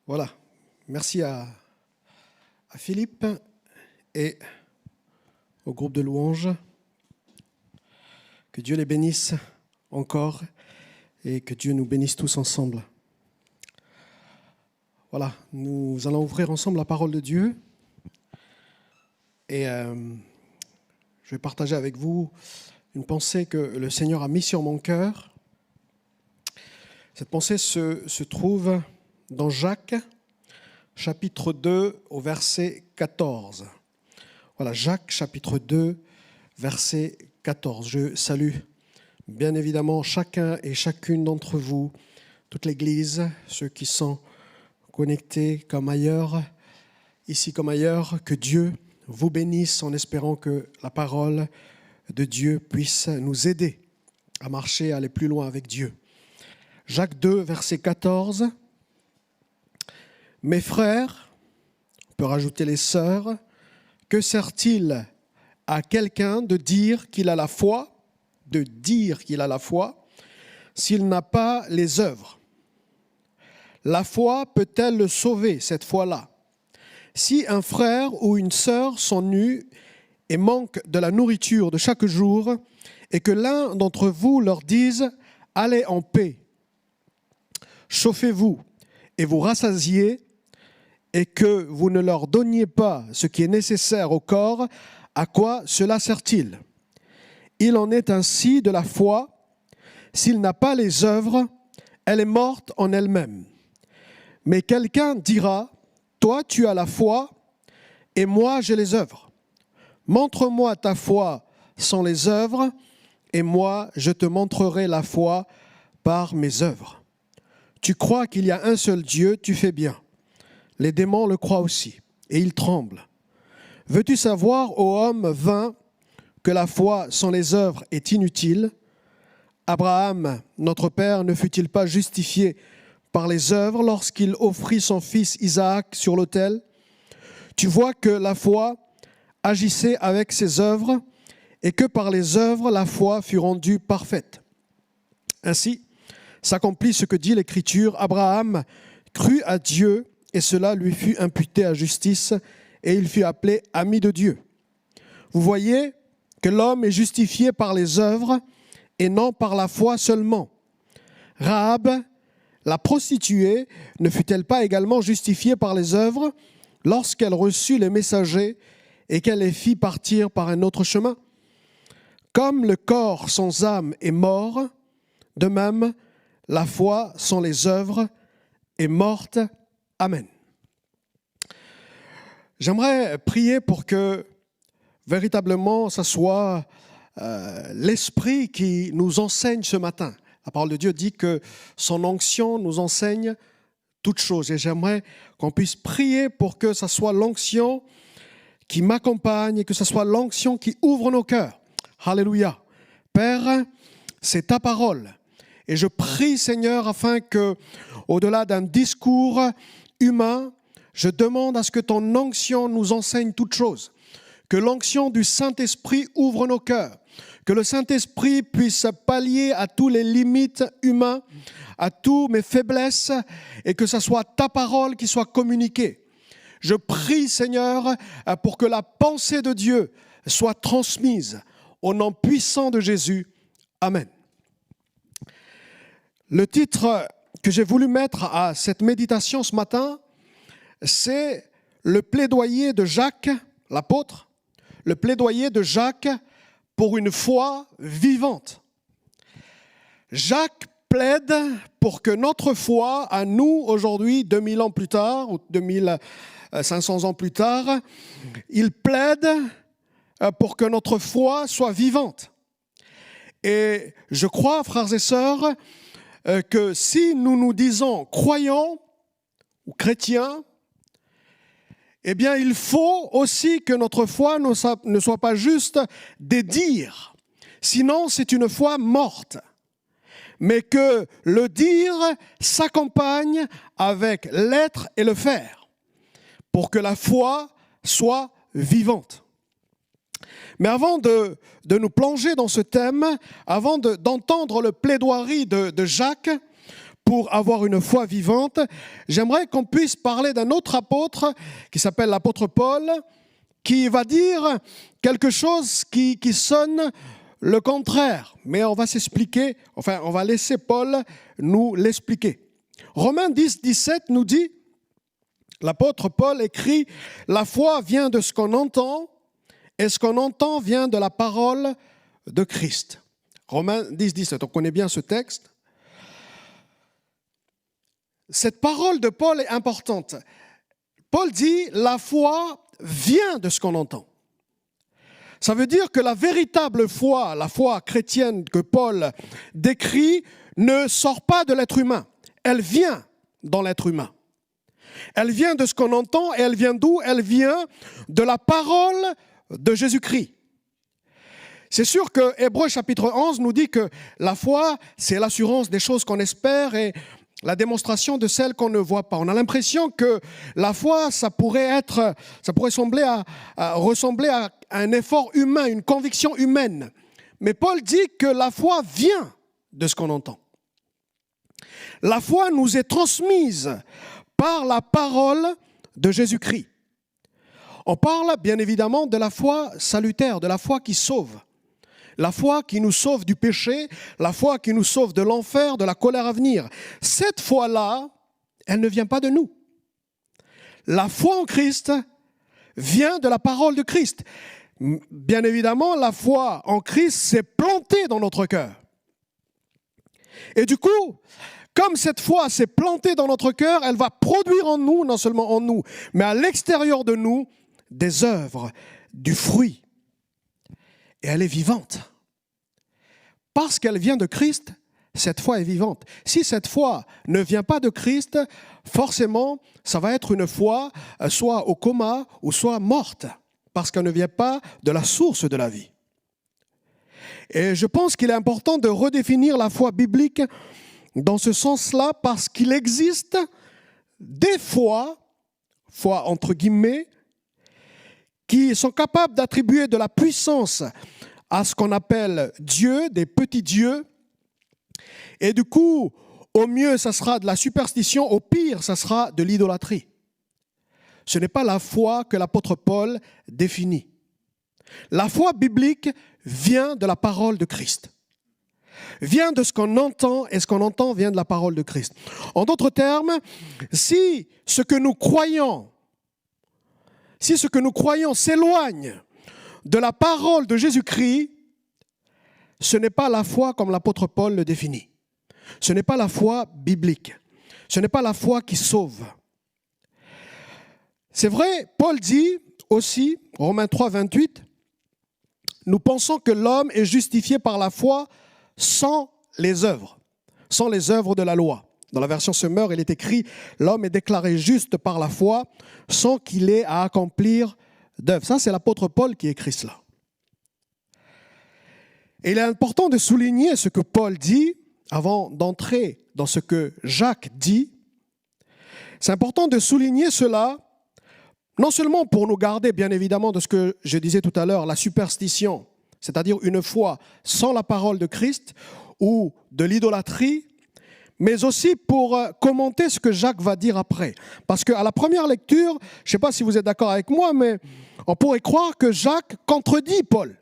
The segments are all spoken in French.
Voilà. Merci à Philippe et au groupe de louanges. Que Dieu les bénisse encore et que Dieu nous bénisse tous ensemble. Voilà, nous allons ouvrir ensemble la parole de Dieu et je vais partager avec vous une pensée que le Seigneur a mise sur mon cœur. Cette pensée se trouve dans Jacques, chapitre 2, au verset 14. Voilà, Jacques, chapitre 2, verset 14. Je salue bien évidemment chacun et chacune d'entre vous, toute l'Église, ceux qui sont connectés comme ailleurs, ici comme ailleurs. Que Dieu vous bénisse en espérant que la parole de Dieu puisse nous aider à marcher, à aller plus loin avec Dieu. Jacques 2, verset 14. « Mes frères, on peut rajouter les sœurs, que sert-il à quelqu'un de dire qu'il a la foi, s'il n'a pas les œuvres? La foi peut-elle le sauver, cette foi-là? Si un frère ou une sœur sont nus et manquent de la nourriture de chaque jour, et que l'un d'entre vous leur dise « Allez en paix, chauffez-vous et vous rassasiez », et que vous ne leur donniez pas ce qui est nécessaire au corps, à quoi cela sert-il? Il en est ainsi de la foi. S'il n'a pas les œuvres, elle est morte en elle-même. Mais quelqu'un dira, toi tu as la foi, et moi j'ai les œuvres. Montre-moi ta foi sans les œuvres, et moi je te montrerai la foi par mes œuvres. Tu crois qu'il y a un seul Dieu, tu fais bien. Les démons le croient aussi, et ils tremblent. Veux-tu savoir, ô homme vain, que la foi sans les œuvres est inutile? Abraham, notre père, ne fut-il pas justifié par les œuvres lorsqu'il offrit son fils Isaac sur l'autel? Tu vois que la foi agissait avec ses œuvres, et que par les œuvres, la foi fut rendue parfaite. Ainsi s'accomplit ce que dit l'Écriture, Abraham crut à Dieu, et cela lui fut imputé à justice, et il fut appelé ami de Dieu. Vous voyez que l'homme est justifié par les œuvres, et non par la foi seulement. Rahab, la prostituée, ne fut-elle pas également justifiée par les œuvres lorsqu'elle reçut les messagers et qu'elle les fit partir par un autre chemin? Comme le corps sans âme est mort, de même, la foi sans les œuvres est morte. Amen. J'aimerais prier pour que véritablement ce soit l'Esprit qui nous enseigne ce matin. La parole de Dieu dit que son onction nous enseigne toutes choses. Et j'aimerais qu'on puisse prier pour que ce soit l'onction qui m'accompagne et que ce soit l'onction qui ouvre nos cœurs. Alléluia. Père, c'est ta parole. Et je prie, Seigneur, afin que, au-delà d'un discours humain, je demande à ce que ton onction nous enseigne toutes choses. Que l'onction du Saint-Esprit ouvre nos cœurs. Que le Saint-Esprit puisse pallier à toutes les limites humaines, à toutes mes faiblesses, et que ce soit ta parole qui soit communiquée. Je prie, Seigneur, pour que la pensée de Dieu soit transmise au nom puissant de Jésus. Amen. Le titre que j'ai voulu mettre à cette méditation ce matin, c'est le plaidoyer de Jacques, l'apôtre, le plaidoyer de Jacques pour une foi vivante. Jacques plaide pour que notre foi, à nous aujourd'hui, 2000 ans plus tard, ou 2500 ans plus tard, il plaide pour que notre foi soit vivante. Et je crois, frères et sœurs, que si nous nous disons croyants ou chrétiens, eh bien, il faut aussi que notre foi ne soit pas juste des dires. Sinon, c'est une foi morte. Mais que le dire s'accompagne avec l'être et le faire, pour que la foi soit vivante. Mais avant de nous plonger dans ce thème, avant d'entendre le plaidoirie de Jacques pour avoir une foi vivante, j'aimerais qu'on puisse parler d'un autre apôtre qui s'appelle l'apôtre Paul, qui va dire quelque chose qui sonne le contraire. Mais on va s'expliquer, enfin on va laisser Paul nous l'expliquer. Romains 10, 17 nous dit, l'apôtre Paul écrit, « La foi vient de ce qu'on entend, et ce qu'on entend vient de la parole de Christ. » Romains 10, 17, on connaît bien ce texte. Cette parole de Paul est importante. Paul dit, la foi vient de ce qu'on entend. Ça veut dire que la véritable foi, la foi chrétienne que Paul décrit, ne sort pas de l'être humain. Elle vient dans l'être humain. Elle vient de ce qu'on entend et elle vient d'où? Elle vient de la parole de Jésus-Christ. C'est sûr que Hébreux chapitre 11 nous dit que la foi, c'est l'assurance des choses qu'on espère et la démonstration de celles qu'on ne voit pas. On a l'impression que la foi, ça pourrait ressembler à un effort humain, une conviction humaine. Mais Paul dit que la foi vient de ce qu'on entend. La foi nous est transmise par la parole de Jésus-Christ. On parle bien évidemment de la foi salutaire, de la foi qui sauve. La foi qui nous sauve du péché, la foi qui nous sauve de l'enfer, de la colère à venir. Cette foi-là, elle ne vient pas de nous. La foi en Christ vient de la parole de Christ. Bien évidemment, la foi en Christ s'est plantée dans notre cœur. Et du coup, comme cette foi s'est plantée dans notre cœur, elle va produire en nous, non seulement en nous, mais à l'extérieur de nous, des œuvres, du fruit. Et elle est vivante. Parce qu'elle vient de Christ, cette foi est vivante. Si cette foi ne vient pas de Christ, forcément, ça va être une foi soit au coma ou soit morte, parce qu'elle ne vient pas de la source de la vie. Et je pense qu'il est important de redéfinir la foi biblique dans ce sens-là, parce qu'il existe des foi entre guillemets, qui sont capables d'attribuer de la puissance à ce qu'on appelle Dieu, des petits dieux. Et du coup, au mieux, ça sera de la superstition, au pire, ça sera de l'idolâtrie. Ce n'est pas la foi que l'apôtre Paul définit. La foi biblique vient de la parole de Christ. Vient de ce qu'on entend, et ce qu'on entend vient de la parole de Christ. En d'autres termes, si ce que nous croyons s'éloigne de la parole de Jésus-Christ, ce n'est pas la foi comme l'apôtre Paul le définit. Ce n'est pas la foi biblique. Ce n'est pas la foi qui sauve. C'est vrai, Paul dit aussi, Romains 3, 28, « Nous pensons que l'homme est justifié par la foi sans les œuvres de la loi. » Dans la version Semeur, il est écrit « L'homme est déclaré juste par la foi sans qu'il ait à accomplir d'œuvres. » Ça, c'est l'apôtre Paul qui écrit cela. Et il est important de souligner ce que Paul dit avant d'entrer dans ce que Jacques dit. C'est important de souligner cela, non seulement pour nous garder, bien évidemment, de ce que je disais tout à l'heure, la superstition, c'est-à-dire une foi sans la parole de Christ, ou de l'idolâtrie, mais aussi pour commenter ce que Jacques va dire après. Parce qu'à la première lecture, je ne sais pas si vous êtes d'accord avec moi, mais on pourrait croire que Jacques contredit Paul.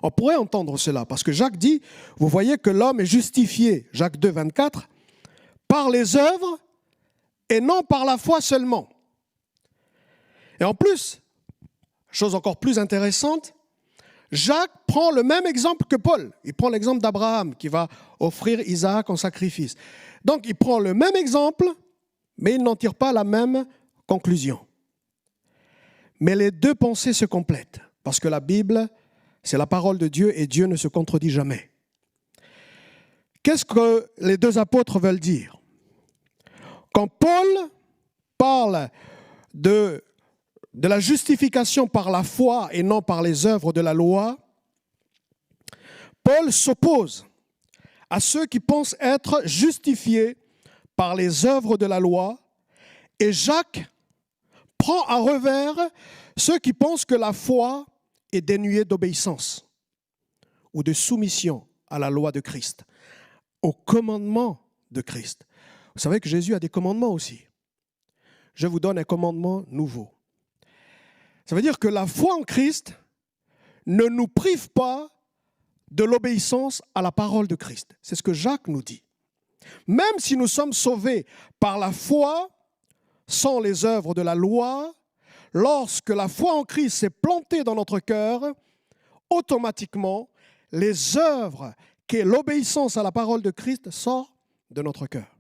On pourrait entendre cela, parce que Jacques dit, vous voyez que l'homme est justifié, Jacques 2, 24, par les œuvres et non par la foi seulement. Et en plus, chose encore plus intéressante, Jacques prend le même exemple que Paul. Il prend l'exemple d'Abraham qui va offrir Isaac en sacrifice. Donc il prend le même exemple, mais il n'en tire pas la même conclusion. Mais les deux pensées se complètent, parce que la Bible, c'est la parole de Dieu et Dieu ne se contredit jamais. Qu'est-ce que les deux apôtres veulent dire? Quand Paul parle de la justification par la foi et non par les œuvres de la loi, Paul s'oppose à ceux qui pensent être justifiés par les œuvres de la loi, et Jacques prend à revers ceux qui pensent que la foi est dénuée d'obéissance ou de soumission à la loi de Christ, au commandement de Christ. Vous savez que Jésus a des commandements aussi. Je vous donne un commandement nouveau. Ça veut dire que la foi en Christ ne nous prive pas de l'obéissance à la parole de Christ. C'est ce que Jacques nous dit. Même si nous sommes sauvés par la foi, sans les œuvres de la loi, lorsque la foi en Christ s'est plantée dans notre cœur, automatiquement, les œuvres qu'est l'obéissance à la parole de Christ sortent de notre cœur.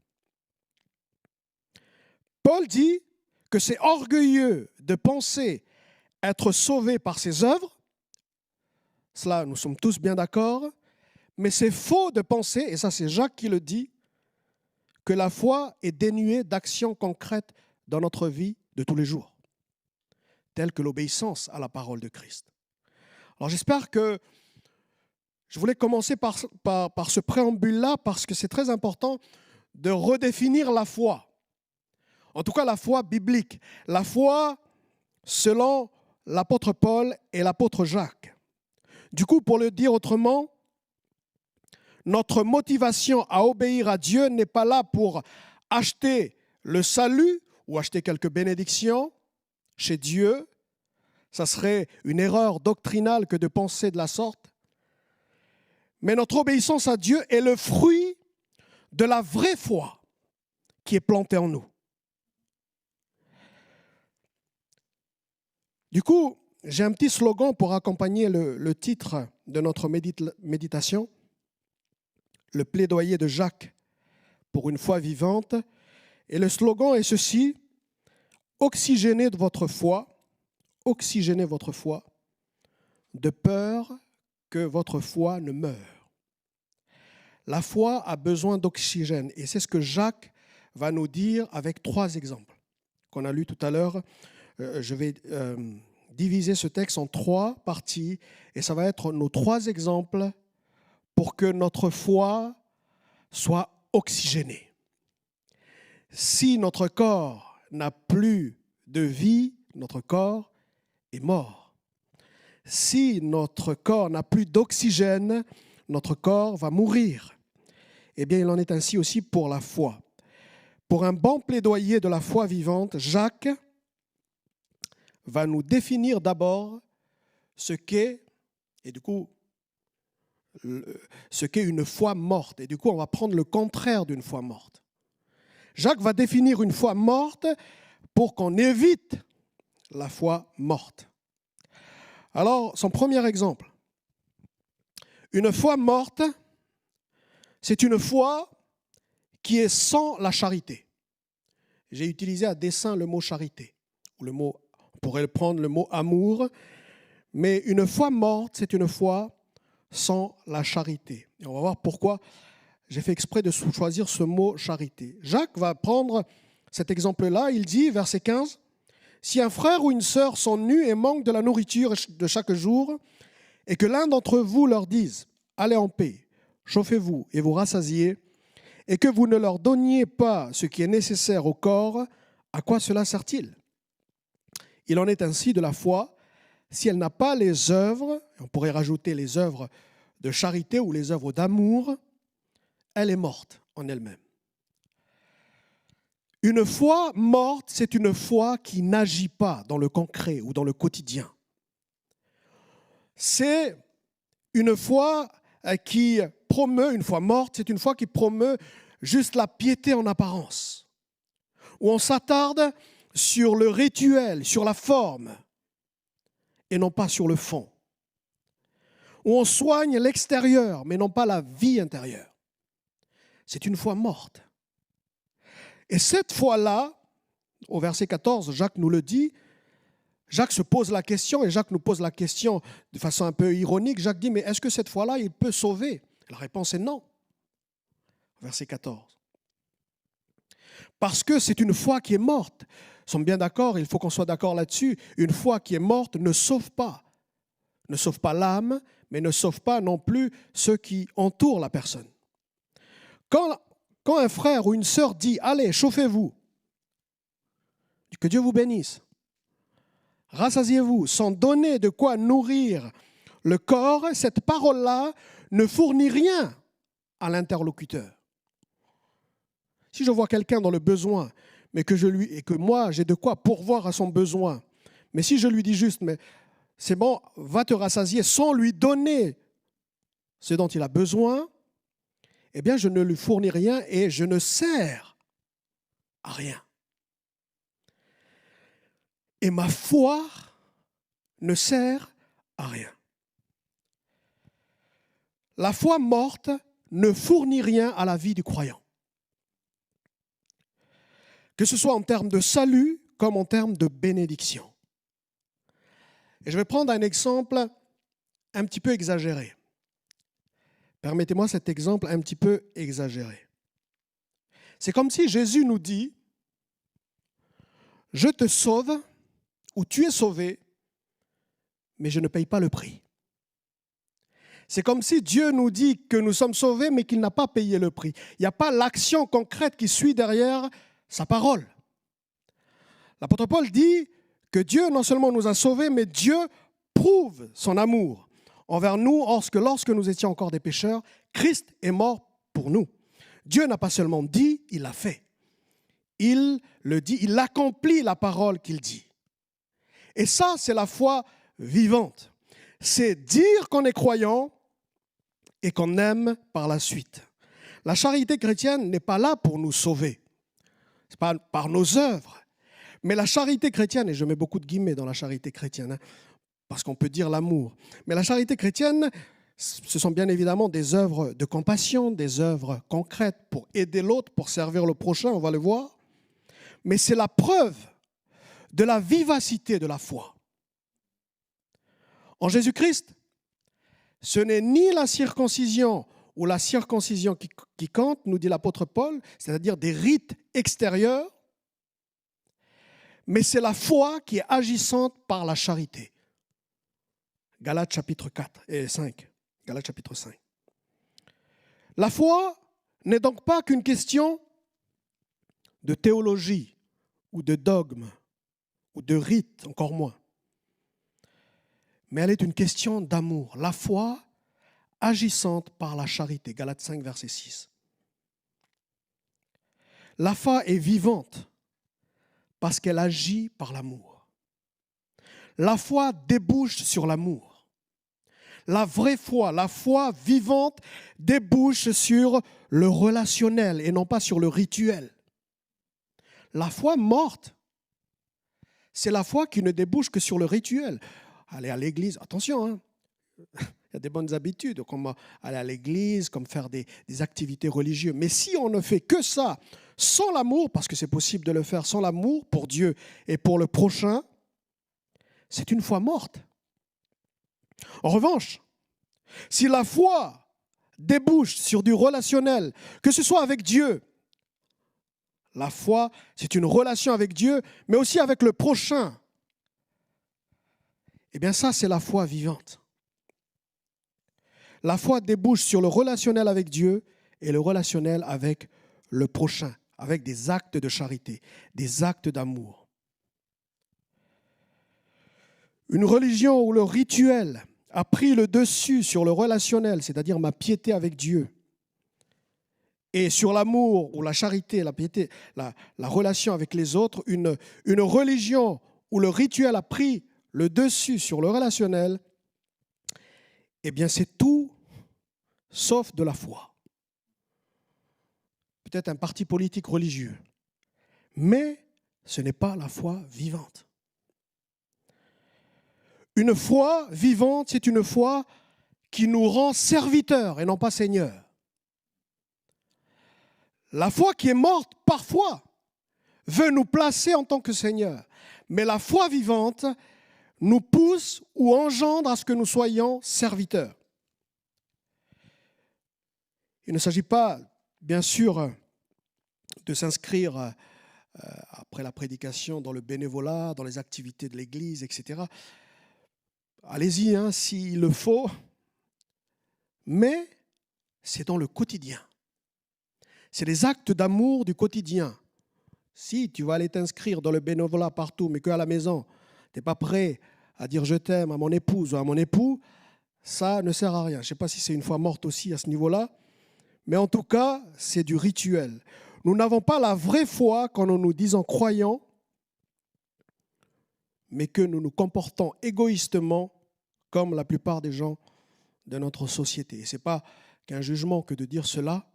Paul dit que c'est orgueilleux de penser être sauvé par ses œuvres. Cela, nous sommes tous bien d'accord. Mais c'est faux de penser, et ça c'est Jacques qui le dit, que la foi est dénuée d'actions concrètes dans notre vie de tous les jours, telles que l'obéissance à la parole de Christ. Alors j'espère que je voulais commencer par ce préambule-là parce que c'est très important de redéfinir la foi. En tout cas, la foi biblique. La foi selon l'apôtre Paul et l'apôtre Jacques. Du coup, pour le dire autrement, notre motivation à obéir à Dieu n'est pas là pour acheter le salut ou acheter quelques bénédictions chez Dieu. Ça serait une erreur doctrinale que de penser de la sorte. Mais notre obéissance à Dieu est le fruit de la vraie foi qui est plantée en nous. Du coup, j'ai un petit slogan pour accompagner le titre de notre méditation, le plaidoyer de Jacques pour une foi vivante. Et le slogan est ceci: oxygénez votre foi, de peur que votre foi ne meure. La foi a besoin d'oxygène et c'est ce que Jacques va nous dire avec 3 exemples qu'on a lus tout à l'heure. Je vais diviser ce texte en 3 parties et ça va être nos 3 exemples pour que notre foi soit oxygénée. Si notre corps n'a plus de vie, notre corps est mort. Si notre corps n'a plus d'oxygène, notre corps va mourir. Eh bien, il en est ainsi aussi pour la foi. Pour un bon plaidoyer de la foi vivante, Jacques va nous définir d'abord ce qu'est, et du coup, ce qu'est une foi morte. Et du coup, on va prendre le contraire d'une foi morte. Jacques va définir une foi morte pour qu'on évite la foi morte. Alors, son premier exemple. Une foi morte, c'est une foi qui est sans la charité. J'ai utilisé à dessein le mot charité, ou on pourrait prendre le mot amour, mais une foi morte, c'est une foi sans la charité. Et on va voir pourquoi j'ai fait exprès de choisir ce mot charité. Jacques va prendre cet exemple-là, il dit, verset 15, « Si un frère ou une sœur sont nus et manquent de la nourriture de chaque jour, et que l'un d'entre vous leur dise, « Allez en paix, chauffez-vous et vous rassasiez, et que vous ne leur donniez pas ce qui est nécessaire au corps, à quoi cela sert-il » Il en est ainsi de la foi, si elle n'a pas les œuvres, on pourrait rajouter les œuvres de charité ou les œuvres d'amour, elle est morte en elle-même. Une foi morte, c'est une foi qui n'agit pas dans le concret ou dans le quotidien. C'est une foi qui promeut, une foi morte, c'est une foi qui promeut juste la piété en apparence, où on s'attarde sur le rituel, sur la forme, et non pas sur le fond, où on soigne l'extérieur, mais non pas la vie intérieure. C'est une foi morte. Et cette foi-là, au verset 14, Jacques nous le dit, Jacques se pose la question, et Jacques nous pose la question de façon un peu ironique. Jacques dit, mais est-ce que cette foi-là, il peut sauver? La réponse est non. Verset 14. Parce que c'est une foi qui est morte. Nous sommes bien d'accord, il faut qu'on soit d'accord là-dessus. Une foi qui est morte ne sauve pas. Ne sauve pas l'âme, mais ne sauve pas non plus ceux qui entourent la personne. Quand un frère ou une sœur dit « Allez, chauffez-vous, que Dieu vous bénisse, rassasiez-vous » sans donner de quoi nourrir le corps, cette parole-là ne fournit rien à l'interlocuteur. Si je vois quelqu'un dans le besoin, mais et que moi, j'ai de quoi pourvoir à son besoin, mais si je lui dis juste, mais c'est bon, va te rassasier, sans lui donner ce dont il a besoin, eh bien, je ne lui fournis rien et je ne sers à rien. Et ma foi ne sert à rien. La foi morte ne fournit rien à la vie du croyant. Que ce soit en termes de salut comme en termes de bénédiction. Et je vais prendre un exemple un petit peu exagéré. Permettez-moi cet exemple un petit peu exagéré. C'est comme si Jésus nous dit, je te sauve, ou tu es sauvé, mais je ne paye pas le prix. C'est comme si Dieu nous dit que nous sommes sauvés, mais qu'il n'a pas payé le prix. Il n'y a pas l'action concrète qui suit derrière sa parole. L'apôtre Paul dit que Dieu non seulement nous a sauvés, mais Dieu prouve son amour envers nous lorsque nous étions encore des pécheurs, Christ est mort pour nous. Dieu n'a pas seulement dit, il l'a fait. Il le dit, il accomplit la parole qu'il dit. Et ça, c'est la foi vivante. C'est dire qu'on est croyant et qu'on aime par la suite. La charité chrétienne n'est pas là pour nous sauver. Ce n'est pas par nos œuvres. Mais la charité chrétienne, et je mets beaucoup de guillemets dans la charité chrétienne, parce qu'on peut dire l'amour, mais la charité chrétienne, ce sont bien évidemment des œuvres de compassion, des œuvres concrètes pour aider l'autre, pour servir le prochain, on va le voir. Mais c'est la preuve de la vivacité de la foi. En Jésus-Christ, ce n'est ni la circoncision ou la circoncision qui compte, nous dit l'apôtre Paul, c'est-à-dire des rites extérieurs, mais c'est la foi qui est agissante par la charité. Galates chapitre 4 et 5. Galates chapitre 5. La foi n'est donc pas qu'une question de théologie ou de dogme ou de rite, encore moins. Mais elle est une question d'amour. La foi agissante par la charité. Galates 5, verset 6. La foi est vivante parce qu'elle agit par l'amour. La foi débouche sur l'amour. La vraie foi, la foi vivante, débouche sur le relationnel et non pas sur le rituel. La foi morte, c'est la foi qui ne débouche que sur le rituel. Aller à l'église, attention, hein. Il y a des bonnes habitudes, comme aller à l'église, comme faire des activités religieuses. Mais si on ne fait que ça, sans l'amour, parce que c'est possible de le faire sans l'amour pour Dieu et pour le prochain, c'est une foi morte. En revanche, si la foi débouche sur du relationnel, que ce soit avec Dieu, la foi, c'est une relation avec Dieu, mais aussi avec le prochain, eh bien ça, c'est la foi vivante. La foi débouche sur le relationnel avec Dieu et le relationnel avec le prochain, avec des actes de charité, des actes d'amour. Une religion où le rituel a pris le dessus sur le relationnel, c'est-à-dire ma piété avec Dieu, et sur l'amour ou la charité, la piété, la relation avec les autres, une religion où le rituel a pris le dessus sur le relationnel, eh bien c'est tout sauf de la foi. Peut-être un parti politique religieux, mais ce n'est pas la foi vivante. Une foi vivante, c'est une foi qui nous rend serviteurs et non pas seigneurs. La foi qui est morte, parfois, veut nous placer en tant que seigneurs. Mais la foi vivante nous pousse ou engendre à ce que nous soyons serviteurs. Il ne s'agit pas, bien sûr, de s'inscrire après la prédication dans le bénévolat, dans les activités de l'Église, etc. Allez-y, hein, s'il le faut, mais c'est dans le quotidien. C'est les actes d'amour du quotidien. Si tu vas aller t'inscrire dans le bénévolat partout, mais qu'à la maison, tu n'es pas prêt à dire je t'aime à mon épouse ou à mon époux, ça ne sert à rien. Je ne sais pas si c'est une foi morte aussi à ce niveau-là, mais en tout cas, c'est du rituel. nous n'avons pas la vraie foi quand nous nous disons croyants, mais que nous nous comportons égoïstement comme la plupart des gens de notre société. Et ce n'est pas qu'un jugement que de dire cela.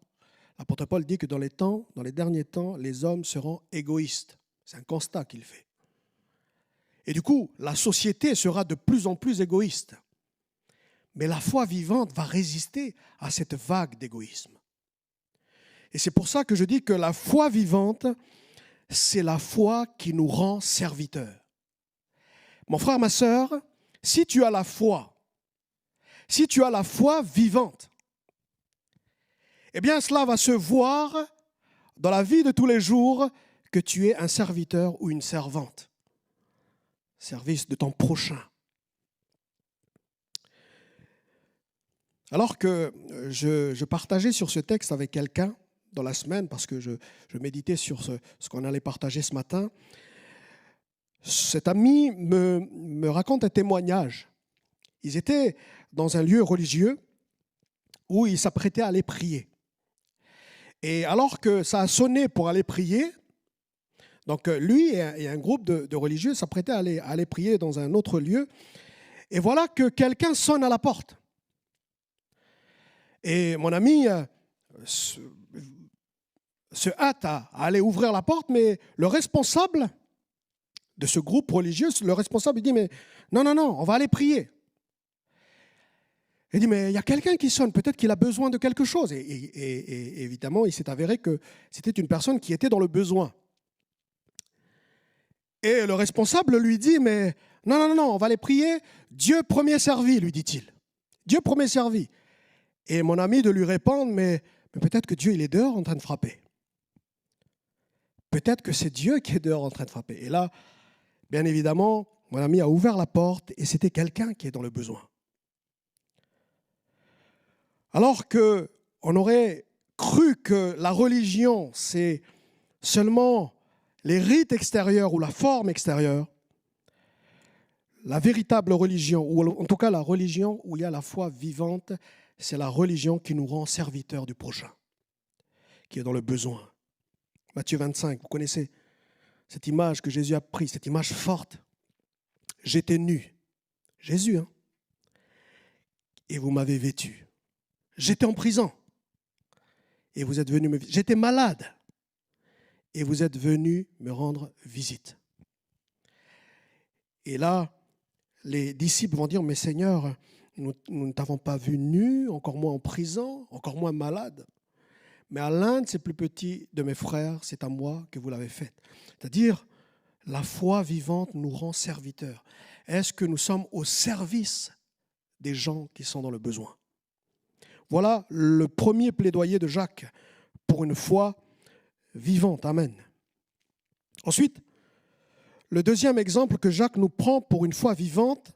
L'apôtre Paul dit que dans les derniers temps, les hommes seront égoïstes. C'est un constat qu'il fait. Et du coup, la société sera de plus en plus égoïste. Mais la foi vivante va résister à cette vague d'égoïsme. Et c'est pour ça que je dis que la foi vivante, c'est la foi qui nous rend serviteurs. Mon frère, ma sœur, si tu as la foi vivante, eh bien cela va se voir dans la vie de tous les jours que tu es un serviteur ou une servante. Service de ton prochain. Alors que je partageais sur ce texte avec quelqu'un dans la semaine, parce que je méditais sur ce qu'on allait partager ce matin, cet ami me raconte un témoignage. Ils étaient dans un lieu religieux où ils s'apprêtaient à aller prier. Et alors que ça a sonné pour aller prier, donc lui et un groupe de religieux s'apprêtaient à aller prier dans un autre lieu, et voilà que quelqu'un sonne à la porte. Et mon ami se hâte à aller ouvrir la porte, mais le responsable de ce groupe religieux, le responsable, il dit, mais non, on va aller prier. Il dit, mais il y a quelqu'un qui sonne, peut-être qu'il a besoin de quelque chose. Et évidemment, il s'est avéré que c'était une personne qui était dans le besoin. Et le responsable lui dit, mais non, on va aller prier, Dieu premier servi, lui dit-il. Dieu premier servi. Et mon ami de lui répondre, mais peut-être que Dieu, il est dehors en train de frapper. Peut-être que c'est Dieu qui est dehors en train de frapper. Et là, bien évidemment, mon ami a ouvert la porte et c'était quelqu'un qui est dans le besoin. Alors qu'on aurait cru que la religion, c'est seulement les rites extérieurs ou la forme extérieure, la véritable religion, ou en tout cas la religion où il y a la foi vivante, c'est la religion qui nous rend serviteurs du prochain, qui est dans le besoin. Matthieu 25, vous connaissez cette image que Jésus a prise, cette image forte. J'étais nu, Jésus, et vous m'avez vêtu. J'étais en prison, et vous êtes venu me visiter. J'étais malade, et vous êtes venu me rendre visite. Et là, les disciples vont dire, mais Seigneur, nous ne t'avons pas vu nu, encore moins en prison, encore moins malade. Mais à l'un de ces plus petits de mes frères, c'est à moi que vous l'avez fait. C'est-à-dire, la foi vivante nous rend serviteurs. Est-ce que nous sommes au service des gens qui sont dans le besoin? Voilà le premier plaidoyer de Jacques pour une foi vivante. Amen. Ensuite, le deuxième exemple que Jacques nous prend pour une foi vivante,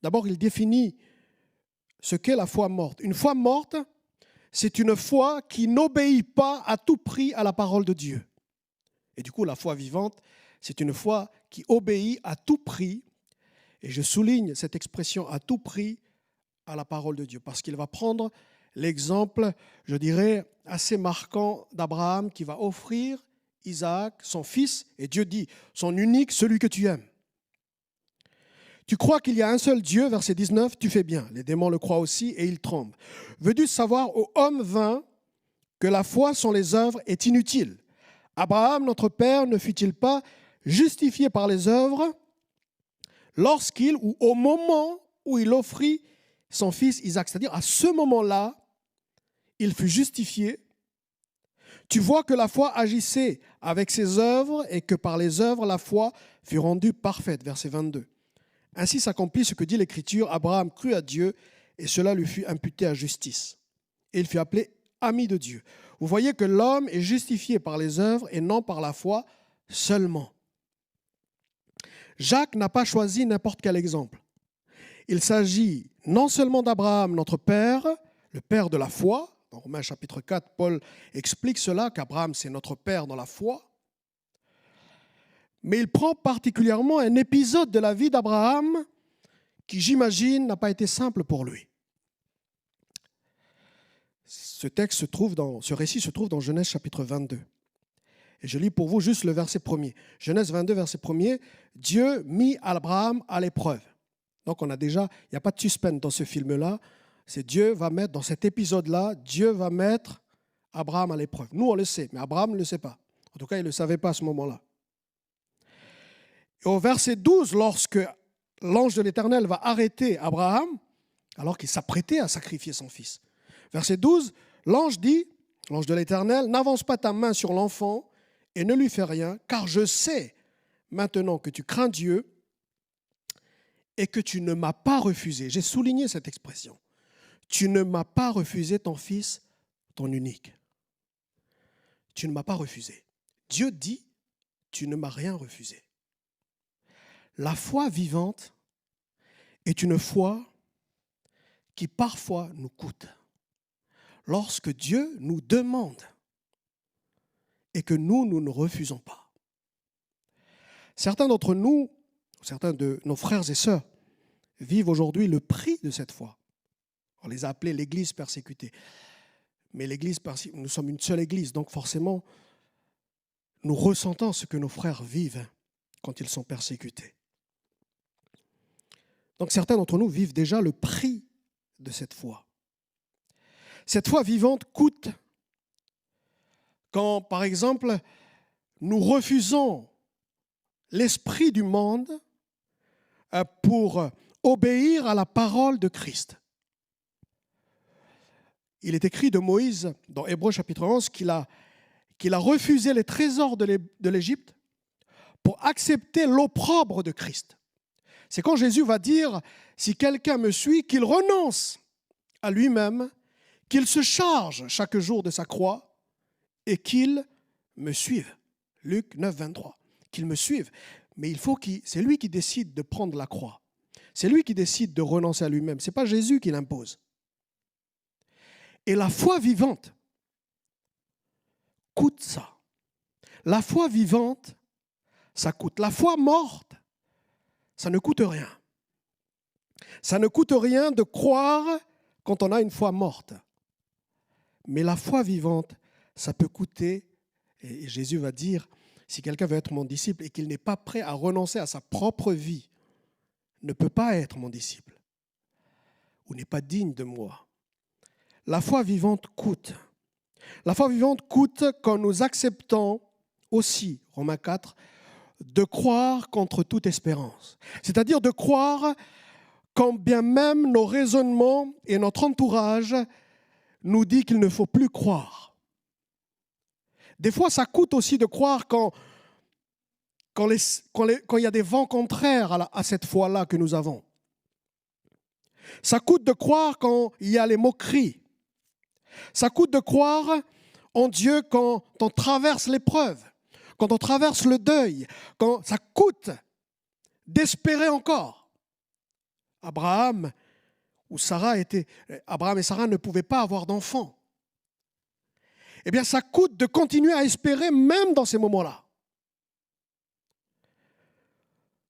d'abord il définit ce qu'est la foi morte. Une foi morte, c'est une foi qui n'obéit pas à tout prix à la parole de Dieu. Et du coup, la foi vivante, c'est une foi qui obéit à tout prix, et je souligne cette expression à tout prix, à la parole de Dieu, parce qu'il va prendre l'exemple, je dirais, assez marquant d'Abraham qui va offrir Isaac, son fils, et Dieu dit, son unique, celui que tu aimes. Tu crois qu'il y a un seul Dieu, verset 19, tu fais bien. Les démons le croient aussi et ils tremblent. Veux-tu savoir, ô homme vain, que la foi sans les œuvres est inutile? Abraham, notre père, ne fut-il pas justifié par les œuvres lorsqu'il, ou au moment où il offrit son fils Isaac? C'est-à-dire, à ce moment-là, il fut justifié. Tu vois que la foi agissait avec ses œuvres et que par les œuvres, la foi fut rendue parfaite. Verset 22. Ainsi s'accomplit ce que dit l'Écriture, Abraham crut à Dieu et cela lui fut imputé à justice. Et il fut appelé ami de Dieu. Vous voyez que l'homme est justifié par les œuvres et non par la foi seulement. Jacques n'a pas choisi n'importe quel exemple. Il s'agit non seulement d'Abraham, notre père, le père de la foi. Dans Romains chapitre 4, Paul explique cela, qu'Abraham c'est notre père dans la foi. Mais il prend particulièrement un épisode de la vie d'Abraham qui, j'imagine, n'a pas été simple pour lui. Ce récit se trouve dans Genèse chapitre 22. Et je lis pour vous juste le verset 1er. Genèse 22, verset 1er. Dieu mit Abraham à l'épreuve. Donc il n'y a pas de suspense dans ce film-là. C'est Dieu va mettre, dans cet épisode-là, Dieu va mettre Abraham à l'épreuve. Nous, on le sait, mais Abraham ne le sait pas. En tout cas, il ne le savait pas à ce moment-là. Et au verset 12, lorsque l'ange de l'Éternel va arrêter Abraham, alors qu'il s'apprêtait à sacrifier son fils. Verset 12, l'ange dit, l'ange de l'Éternel, n'avance pas ta main sur l'enfant et ne lui fais rien, car je sais maintenant que tu crains Dieu et que tu ne m'as pas refusé. J'ai souligné cette expression. Tu ne m'as pas refusé ton fils, ton unique. Tu ne m'as pas refusé. Dieu dit, tu ne m'as rien refusé. La foi vivante est une foi qui parfois nous coûte. Lorsque Dieu nous demande et que nous ne refusons pas. Certains d'entre nous, certains de nos frères et sœurs, vivent aujourd'hui le prix de cette foi. On les a appelés l'Église persécutée. Mais nous sommes une seule Église, donc forcément, nous ressentons ce que nos frères vivent quand ils sont persécutés. Donc certains d'entre nous vivent déjà le prix de cette foi. Cette foi vivante coûte quand, par exemple, nous refusons l'esprit du monde pour obéir à la parole de Christ. Il est écrit de Moïse, dans Hébreux chapitre 11, qu'il a refusé les trésors de l'Égypte pour accepter l'opprobre de Christ. C'est quand Jésus va dire, si quelqu'un me suit, qu'il renonce à lui-même, qu'il se charge chaque jour de sa croix et qu'il me suive. Luc 9, 23. Qu'il me suive. Mais c'est lui qui décide de prendre la croix. C'est lui qui décide de renoncer à lui-même. Ce n'est pas Jésus qui l'impose. Et la foi vivante coûte ça. La foi vivante, ça coûte. La foi morte, ça ne coûte rien. Ça ne coûte rien de croire quand on a une foi morte. Mais la foi vivante, ça peut coûter. Et Jésus va dire, si quelqu'un veut être mon disciple et qu'il n'est pas prêt à renoncer à sa propre vie, ne peut pas être mon disciple ou n'est pas digne de moi. La foi vivante coûte. La foi vivante coûte quand nous acceptons aussi, Romains 4, de croire contre toute espérance. C'est-à-dire de croire quand bien même nos raisonnements et notre entourage nous disent qu'il ne faut plus croire. Des fois, ça coûte aussi de croire quand il y a des vents contraires à cette foi-là que nous avons. Ça coûte de croire quand il y a les moqueries. Ça coûte de croire en Dieu quand on traverse l'épreuve, quand on traverse le deuil, quand ça coûte d'espérer encore. Abraham et Sarah ne pouvaient pas avoir d'enfants. Eh bien, ça coûte de continuer à espérer même dans ces moments-là.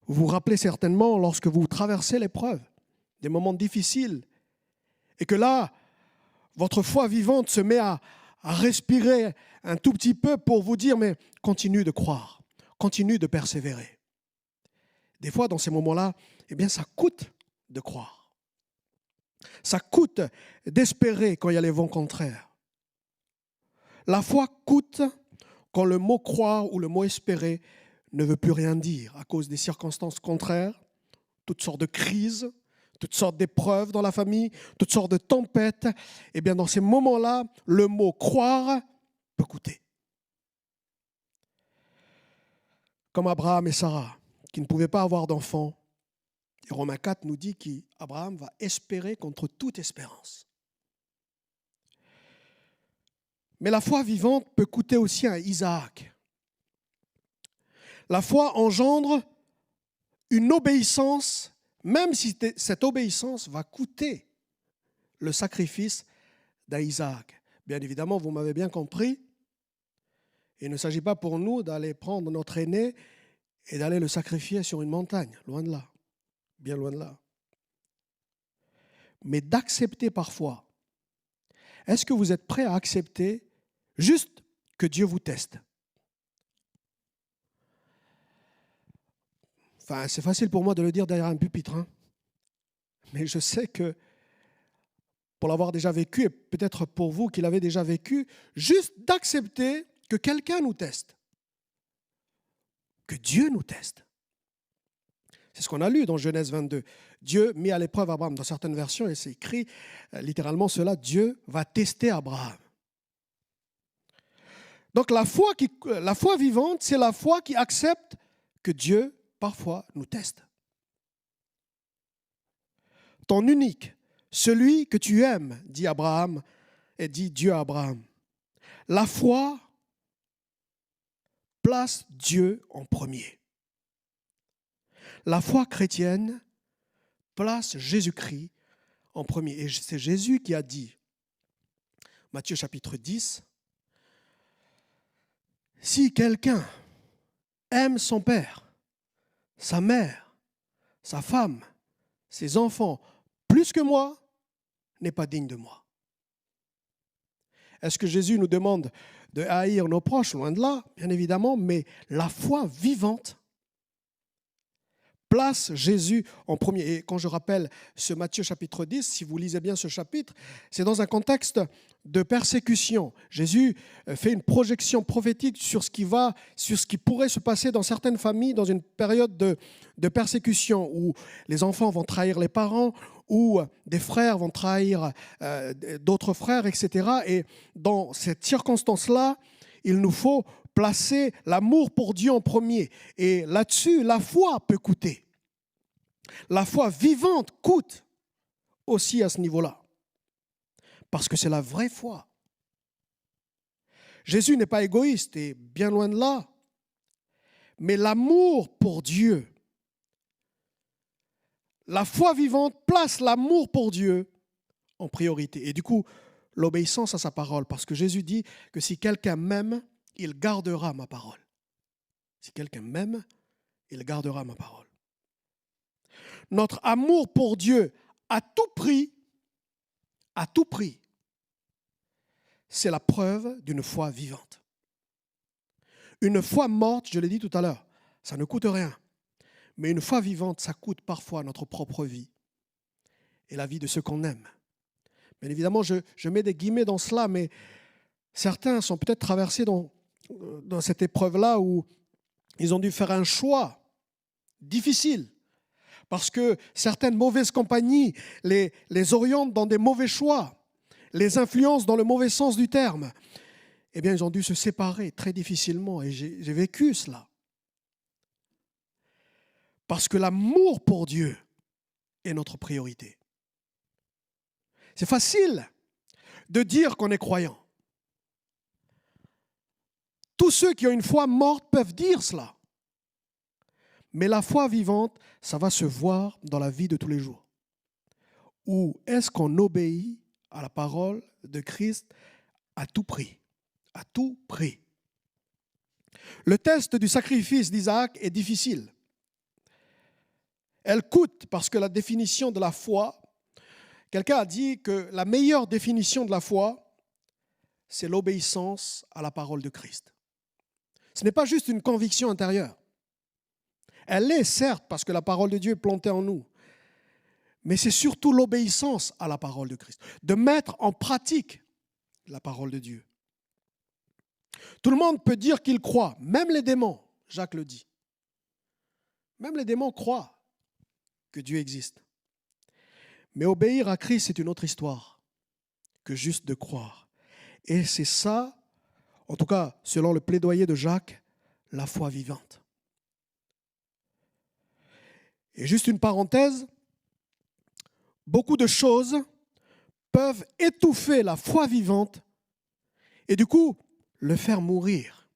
Vous vous rappelez certainement lorsque vous traversez l'épreuve, des moments difficiles, et que là, votre foi vivante se met à respirer un tout petit peu pour vous dire, mais continue de croire, continue de persévérer. Des fois, dans ces moments-là, eh bien, ça coûte de croire. Ça coûte d'espérer quand il y a les vents contraires. La foi coûte quand le mot croire ou le mot espérer ne veut plus rien dire à cause des circonstances contraires, toutes sortes de crises, toutes sortes d'épreuves dans la famille, toutes sortes de tempêtes. Eh bien, dans ces moments-là, le mot croire peut coûter. Comme Abraham et Sarah, qui ne pouvaient pas avoir d'enfants. Et Romains 4 nous dit qu'Abraham va espérer contre toute espérance. Mais la foi vivante peut coûter aussi à Isaac. La foi engendre une obéissance, même si cette obéissance va coûter le sacrifice d'Isaac. Bien évidemment, vous m'avez bien compris, il ne s'agit pas pour nous d'aller prendre notre aîné et d'aller le sacrifier sur une montagne, loin de là, bien loin de là. Mais d'accepter parfois. Est-ce que vous êtes prêt à accepter juste que Dieu vous teste? Enfin, c'est facile pour moi de le dire derrière un pupitre, hein. Mais je sais que pour l'avoir déjà vécu, et peut-être pour vous qui l'avez déjà vécu, juste d'accepter que quelqu'un nous teste, que Dieu nous teste. C'est ce qu'on a lu dans Genèse 22. Dieu mit à l'épreuve Abraham. Dans certaines versions, et c'est écrit littéralement cela, Dieu va tester Abraham. Donc la foi vivante, c'est la foi qui accepte que Dieu, parfois, nous teste. Ton unique, celui que tu aimes, dit Abraham, et dit Dieu à Abraham. La foi place Dieu en premier. La foi chrétienne place Jésus-Christ en premier. Et c'est Jésus qui a dit, Matthieu chapitre 10, « Si quelqu'un aime son père, sa mère, sa femme, ses enfants, plus que moi, n'est pas digne de moi. » Est-ce que Jésus nous demande de haïr nos proches? Loin de là, bien évidemment, mais la foi vivante place Jésus en premier. Et quand je rappelle ce Matthieu chapitre 10, si vous lisez bien ce chapitre, c'est dans un contexte de persécution. Jésus fait une projection prophétique sur ce qui pourrait se passer dans certaines familles dans une période de persécution où les enfants vont trahir les parents, où des frères vont trahir d'autres frères, etc. Et dans cette circonstance-là, il nous faut placer l'amour pour Dieu en premier. Et là-dessus, la foi peut coûter. La foi vivante coûte aussi à ce niveau-là. Parce que c'est la vraie foi. Jésus n'est pas égoïste, et bien loin de là. Mais l'amour pour Dieu, la foi vivante place l'amour pour Dieu en priorité. Et du coup, l'obéissance à sa parole. Parce que Jésus dit que si quelqu'un m'aime, il gardera ma parole. Si quelqu'un m'aime, il gardera ma parole. Notre amour pour Dieu à tout prix, c'est la preuve d'une foi vivante. Une foi morte, je l'ai dit tout à l'heure, ça ne coûte rien. Mais une foi vivante, ça coûte parfois notre propre vie et la vie de ceux qu'on aime. Bien évidemment, je mets des guillemets dans cela, mais certains sont peut-être traversés dans cette épreuve-là où ils ont dû faire un choix difficile parce que certaines mauvaises compagnies les orientent dans des mauvais choix, les influencent dans le mauvais sens du terme. Eh bien, ils ont dû se séparer très difficilement et j'ai vécu cela. Parce que l'amour pour Dieu est notre priorité. C'est facile de dire qu'on est croyant. Tous ceux qui ont une foi morte peuvent dire cela. Mais la foi vivante, ça va se voir dans la vie de tous les jours. Où est-ce qu'on obéit à la parole de Christ à tout prix? À tout prix. Le test du sacrifice d'Isaac est difficile. Elle coûte parce que la définition de la foi, quelqu'un a dit que la meilleure définition de la foi, c'est l'obéissance à la parole de Christ. Ce n'est pas juste une conviction intérieure. Elle l'est, certes, parce que la parole de Dieu est plantée en nous. Mais c'est surtout l'obéissance à la parole de Christ. De mettre en pratique la parole de Dieu. Tout le monde peut dire qu'il croit, même les démons, Jacques le dit. Même les démons croient que Dieu existe. Mais obéir à Christ, c'est une autre histoire que juste de croire. Et c'est ça, en tout cas, selon le plaidoyer de Jacques, la foi vivante. Et juste une parenthèse, beaucoup de choses peuvent étouffer la foi vivante et du coup, le faire mourir.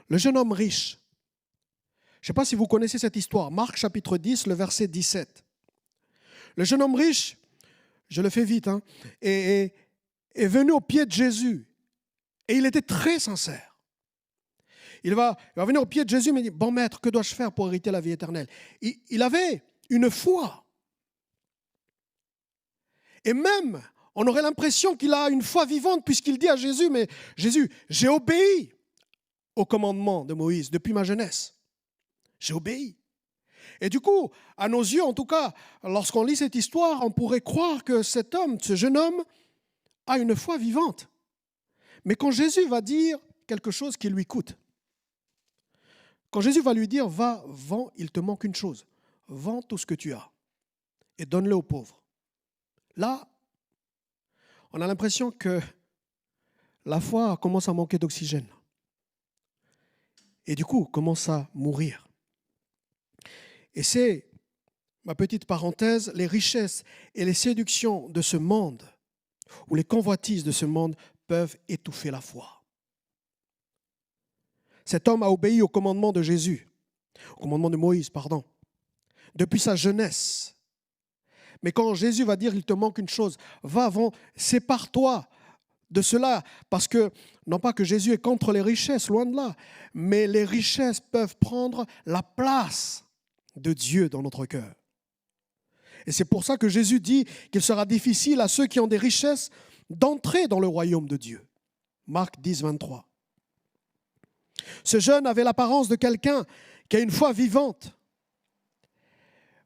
Le jeune homme riche, je ne sais pas si vous connaissez cette histoire, Marc chapitre 10, le verset 17. Le jeune homme riche, je le fais vite, est venu au pied de Jésus et il était très sincère. Il va venir au pied de Jésus et il dit, bon maître, que dois-je faire pour hériter la vie éternelle? Il avait une foi. Et même, on aurait l'impression qu'il a une foi vivante puisqu'il dit à Jésus, mais Jésus, j'ai obéi au commandement de Moïse depuis ma jeunesse. j'ai obéi. Et du coup, à nos yeux, en tout cas, lorsqu'on lit cette histoire, on pourrait croire que cet homme, ce jeune homme, a une foi vivante. Mais quand Jésus va dire quelque chose qui lui coûte, quand Jésus va lui dire, va, vends, il te manque une chose, vends tout ce que tu as et donne-le aux pauvres. Là, on a l'impression que la foi commence à manquer d'oxygène. Et du coup, commence à mourir. Et c'est, ma petite parenthèse, les richesses et les séductions de ce monde, ou les convoitises de ce monde, peuvent étouffer la foi. Cet homme a obéi au commandement de Jésus, au commandement de Moïse, pardon, depuis sa jeunesse. Mais quand Jésus va dire, il te manque une chose, va, sépare-toi de cela, parce que, non pas que Jésus est contre les richesses, loin de là, mais les richesses peuvent prendre la place de Dieu dans notre cœur. Et c'est pour ça que Jésus dit qu'il sera difficile à ceux qui ont des richesses d'entrer dans le royaume de Dieu. Marc 10, 23. Ce jeune avait l'apparence de quelqu'un qui a une foi vivante.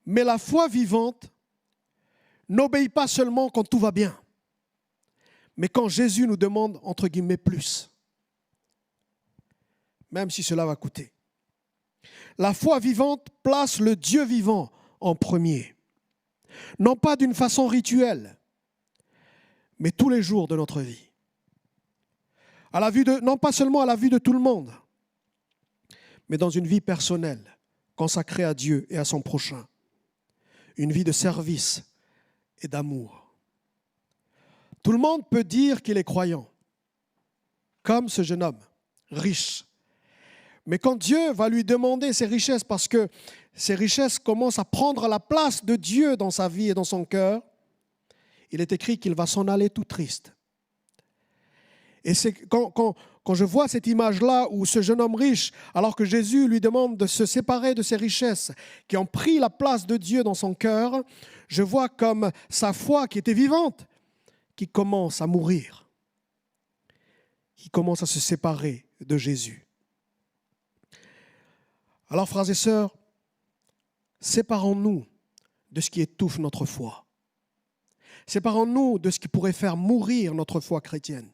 Mais la foi vivante n'obéit pas seulement quand tout va bien, mais quand Jésus nous demande, entre guillemets, plus, même si cela va coûter. La foi vivante place le Dieu vivant en premier, non pas d'une façon rituelle, mais tous les jours de notre vie. Non pas seulement à la vue de tout le monde, mais dans une vie personnelle, consacrée à Dieu et à son prochain. Une vie de service et d'amour. Tout le monde peut dire qu'il est croyant, comme ce jeune homme, riche. Mais quand Dieu va lui demander ses richesses, parce que ces richesses commencent à prendre la place de Dieu dans sa vie et dans son cœur, il est écrit qu'il va s'en aller tout triste. Et c'est quand je vois cette image-là où ce jeune homme riche, alors que Jésus lui demande de se séparer de ses richesses qui ont pris la place de Dieu dans son cœur, je vois comme sa foi qui était vivante, qui commence à mourir, qui commence à se séparer de Jésus. Alors, frères et sœurs, séparons-nous de ce qui étouffe notre foi. Séparons-nous de ce qui pourrait faire mourir notre foi chrétienne.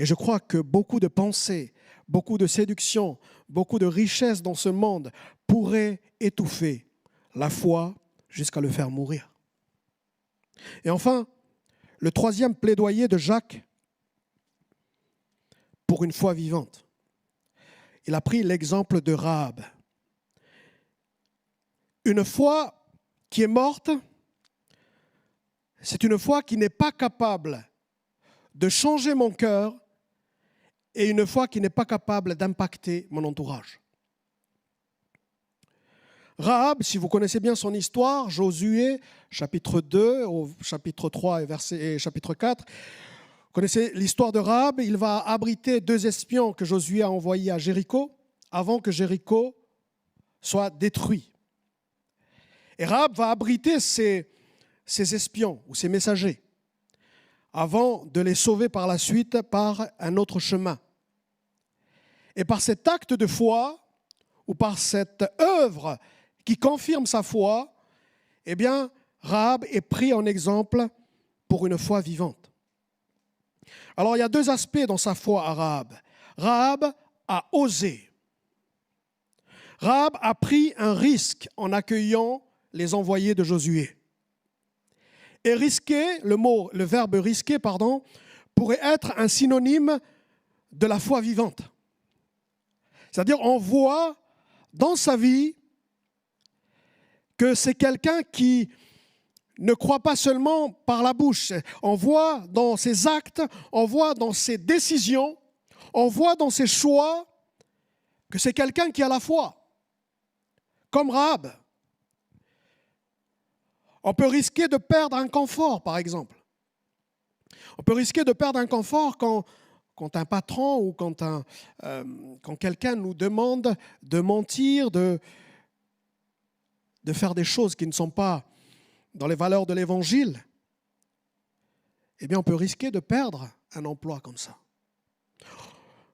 Et je crois que beaucoup de pensées, beaucoup de séductions, beaucoup de richesses dans ce monde pourraient étouffer la foi jusqu'à le faire mourir. Et enfin, le troisième plaidoyer de Jacques pour une foi vivante. Il a pris l'exemple de Rahab. Une foi qui est morte, c'est une foi qui n'est pas capable de changer mon cœur et une foi qui n'est pas capable d'impacter mon entourage. Rahab, si vous connaissez bien son histoire, Josué, chapitre 2, au chapitre 3 et chapitre 4, vous connaissez l'histoire de Rahab, il va abriter 2 espions que Josué a envoyés à Jéricho avant que Jéricho soit détruit. Et Rahab va abriter ces espions ou ces messagers avant de les sauver par la suite par un autre chemin. Et par cet acte de foi ou par cette œuvre qui confirme sa foi, eh bien, Rahab est pris en exemple pour une foi vivante. Alors, il y a 2 aspects dans sa foi à Rahab. Rahab a osé. Rahab a pris un risque en accueillant les envoyés de Josué. Et risquer, le verbe risquer, pourrait être un synonyme de la foi vivante. C'est-à-dire, on voit dans sa vie que c'est quelqu'un qui ne croit pas seulement par la bouche. On voit dans ses actes, on voit dans ses décisions, on voit dans ses choix que c'est quelqu'un qui a la foi, comme Rahab. On peut risquer de perdre un confort, par exemple. On peut risquer de perdre un confort quand un patron ou quand quelqu'un nous demande de mentir, de faire des choses qui ne sont pas dans les valeurs de l'Évangile, eh bien on peut risquer de perdre un emploi comme ça.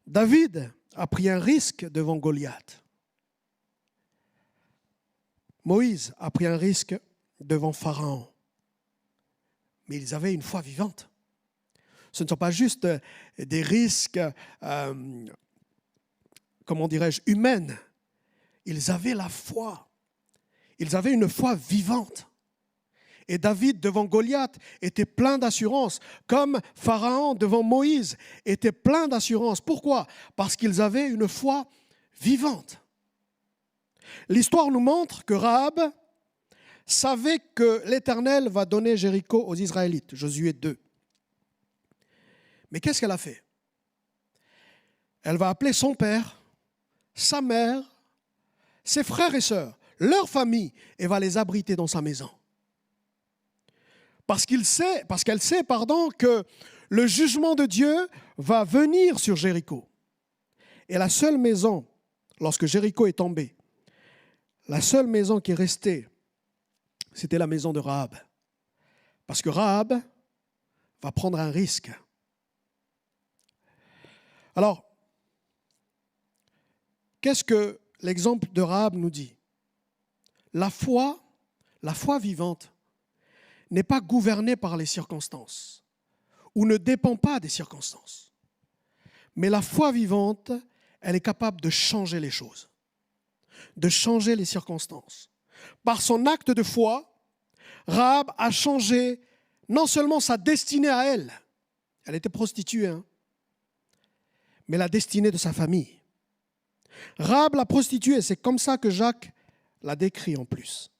David a pris un risque devant Goliath. Moïse a pris un risque devant Pharaon. Mais ils avaient une foi vivante. Ce ne sont pas juste des risques, comment dirais-je, humaines. Ils avaient la foi. Ils avaient une foi vivante. Et David, devant Goliath, était plein d'assurance, comme Pharaon, devant Moïse, était plein d'assurance. Pourquoi ? Parce qu'ils avaient une foi vivante. L'histoire nous montre que Rahab savait que l'Éternel va donner Jéricho aux Israélites, Josué 2. Mais qu'est-ce qu'elle a fait ? Elle va appeler son père, sa mère, ses frères et sœurs, leur famille, et va les abriter dans sa maison. Parce qu'elle sait, que le jugement de Dieu va venir sur Jéricho. Et la seule maison, lorsque Jéricho est tombé, la seule maison qui est restée, c'était la maison de Rahab. Parce que Rahab va prendre un risque. Alors, qu'est-ce que l'exemple de Rahab nous dit ? La foi vivante, n'est pas gouvernée par les circonstances ou ne dépend pas des circonstances. Mais la foi vivante, elle est capable de changer les choses, de changer les circonstances. Par son acte de foi, Rahab a changé non seulement sa destinée à elle était prostituée, mais la destinée de sa famille. Rahab la prostituée, c'est comme ça que Jacques l'a décrit en plus.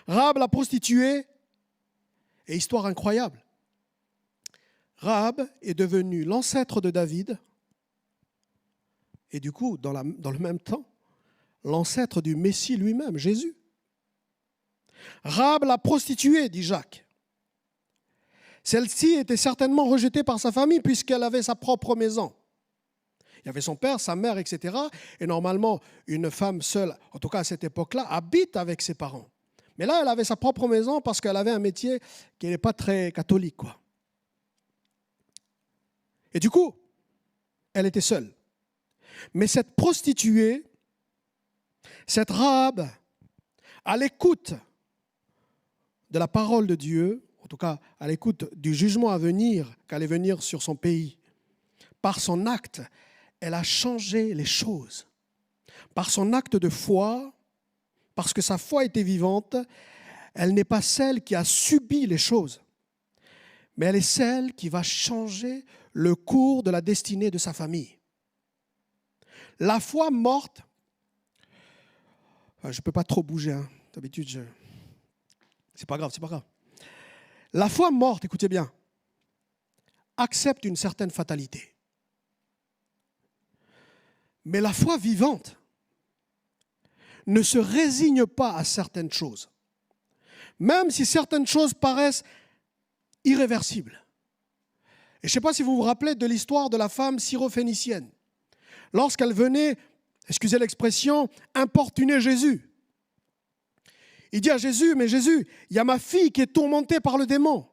Rahab la prostituée, et histoire incroyable, Rahab est devenue l'ancêtre de David et du coup, dans le même temps, l'ancêtre du Messie lui-même, Jésus. Rahab la prostituée, dit Jacques. Celle-ci était certainement rejetée par sa famille puisqu'elle avait sa propre maison. Il y avait son père, sa mère, etc. Et normalement, une femme seule, en tout cas à cette époque-là, habite avec ses parents. Mais là, elle avait sa propre maison parce qu'elle avait un métier qui n'est pas très catholique, quoi. Et du coup, elle était seule. Mais cette prostituée, cette Rahab, à l'écoute de la parole de Dieu, en tout cas à l'écoute du jugement à venir, qu'allait venir sur son pays, par son acte, elle a changé les choses. Par son acte de foi, parce que sa foi était vivante, elle n'est pas celle qui a subi les choses, mais elle est celle qui va changer le cours de la destinée de sa famille. La foi morte, je ne peux pas trop bouger, d'habitude, c'est pas grave. La foi morte, écoutez bien, accepte une certaine fatalité. Mais la foi vivante ne se résigne pas à certaines choses, même si certaines choses paraissent irréversibles. Et je ne sais pas si vous vous rappelez de l'histoire de la femme syrophénicienne. Lorsqu'elle venait, excusez l'expression, importuner Jésus. Il dit à Jésus, mais Jésus, il y a ma fille qui est tourmentée par le démon.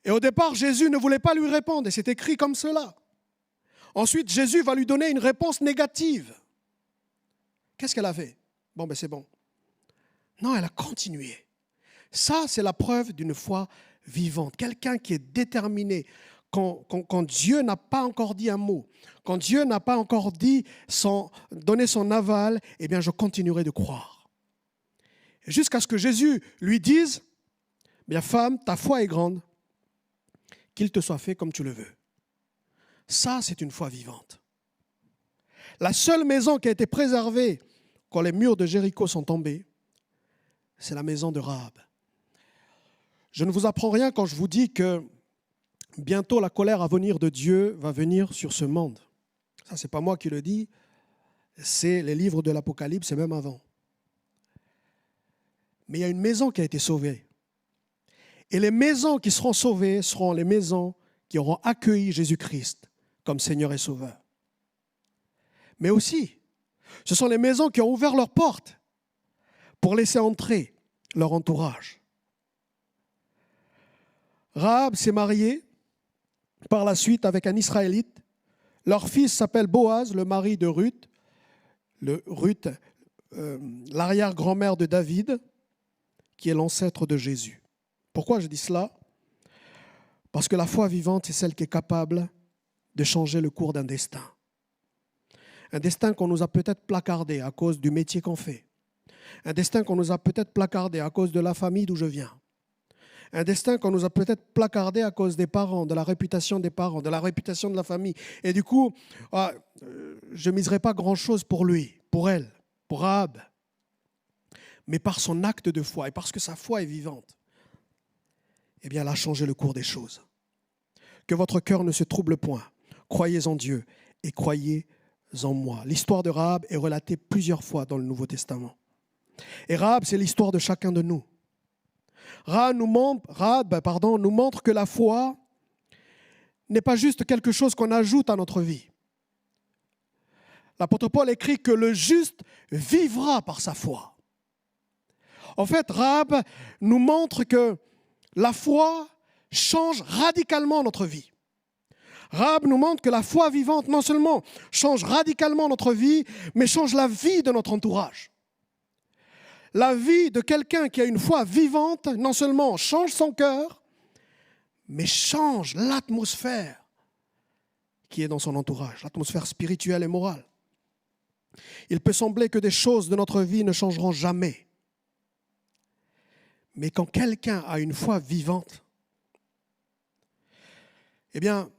Et au départ, Jésus ne voulait pas lui répondre, et c'est écrit comme cela. Ensuite, Jésus va lui donner une réponse négative. Qu'est-ce qu'elle a fait ? Bon, c'est bon. Non, elle a continué. Ça, c'est la preuve d'une foi vivante. Quelqu'un qui est déterminé. Quand Dieu n'a pas encore dit un mot, quand Dieu n'a pas encore donné son aval, eh bien, je continuerai de croire. Jusqu'à ce que Jésus lui dise, bien femme, ta foi est grande, qu'il te soit fait comme tu le veux. Ça, c'est une foi vivante. La seule maison qui a été préservée quand les murs de Jéricho sont tombés, c'est la maison de Rahab. Je ne vous apprends rien quand je vous dis que bientôt la colère à venir de Dieu va venir sur ce monde. Ça, ce n'est pas moi qui le dis, c'est les livres de l'Apocalypse, c'est même avant. Mais il y a une maison qui a été sauvée. Et les maisons qui seront sauvées seront les maisons qui auront accueilli Jésus-Christ comme Seigneur et Sauveur. Mais aussi, ce sont les maisons qui ont ouvert leurs portes pour laisser entrer leur entourage. Rahab s'est mariée par la suite avec un Israélite. Leur fils s'appelle Boaz, le mari de Ruth. Ruth l'arrière-grand-mère de David, qui est l'ancêtre de Jésus. Pourquoi je dis cela? Parce que la foi vivante est celle qui est capable de changer le cours d'un destin. Un destin qu'on nous a peut-être placardé à cause du métier qu'on fait. Un destin qu'on nous a peut-être placardé à cause de la famille d'où je viens. Un destin qu'on nous a peut-être placardé à cause des parents, de la réputation des parents, de la réputation de la famille. Et du coup, je ne miserai pas grand-chose pour lui, pour elle, pour Rahab. Mais par son acte de foi et parce que sa foi est vivante, eh bien, elle a changé le cours des choses. Que votre cœur ne se trouble point. Croyez en Dieu et croyez en moi. L'histoire de Rahab est relatée plusieurs fois dans le Nouveau Testament. Et Rahab, c'est l'histoire de chacun de nous. Rahab nous montre que la foi n'est pas juste quelque chose qu'on ajoute à notre vie. L'apôtre Paul écrit que le juste vivra par sa foi. En fait, Rahab nous montre que la foi change radicalement notre vie. Rahab nous montre que la foi vivante non seulement change radicalement notre vie, mais change la vie de notre entourage. La vie de quelqu'un qui a une foi vivante, non seulement change son cœur, mais change l'atmosphère qui est dans son entourage, l'atmosphère spirituelle et morale. Il peut sembler que des choses de notre vie ne changeront jamais. Mais quand quelqu'un a une foi vivante, eh bien,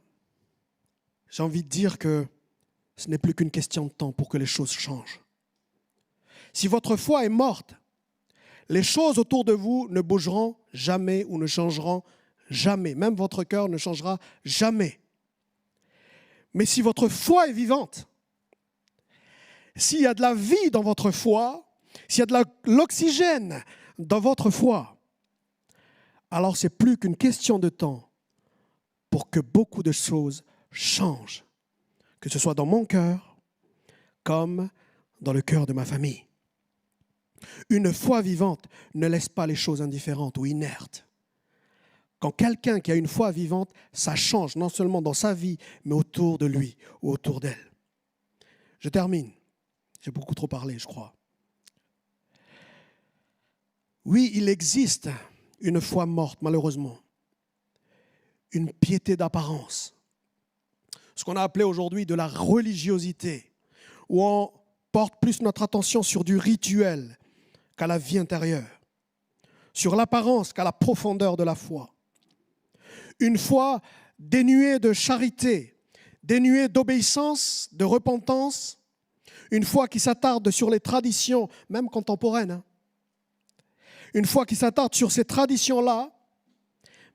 j'ai envie de dire que ce n'est plus qu'une question de temps pour que les choses changent. Si votre foi est morte, les choses autour de vous ne bougeront jamais ou ne changeront jamais. Même votre cœur ne changera jamais. Mais si votre foi est vivante, s'il y a de la vie dans votre foi, s'il y a de l'oxygène dans votre foi, alors ce n'est plus qu'une question de temps pour que beaucoup de choses changent, que ce soit dans mon cœur comme dans le cœur de ma famille. Une foi vivante ne laisse pas les choses indifférentes ou inertes. Quand quelqu'un qui a une foi vivante, ça change non seulement dans sa vie, mais autour de lui ou autour d'elle. Je termine. J'ai beaucoup trop parlé, je crois. Oui, il existe une foi morte, malheureusement. Une piété d'apparence. Ce qu'on a appelé aujourd'hui de la religiosité, où on porte plus notre attention sur du rituel qu'à la vie intérieure, sur l'apparence qu'à la profondeur de la foi. Une foi dénuée de charité, dénuée d'obéissance, de repentance, une foi qui s'attarde sur les traditions, même contemporaines. Une foi qui s'attarde sur ces traditions-là,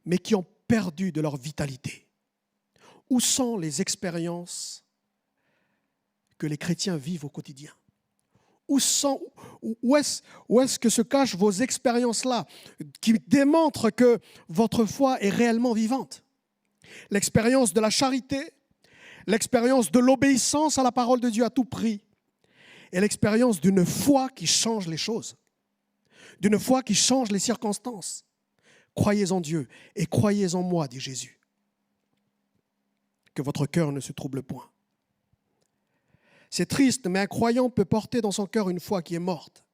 mais qui ont perdu de leur vitalité. Où sont les expériences que les chrétiens vivent au quotidien? Où est-ce que se cachent vos expériences-là qui démontrent que votre foi est réellement vivante? L'expérience de la charité, l'expérience de l'obéissance à la parole de Dieu à tout prix et l'expérience d'une foi qui change les choses, d'une foi qui change les circonstances. Croyez en Dieu et croyez en moi, dit Jésus. Que votre cœur ne se trouble point. C'est triste, mais un croyant peut porter dans son cœur une foi qui est morte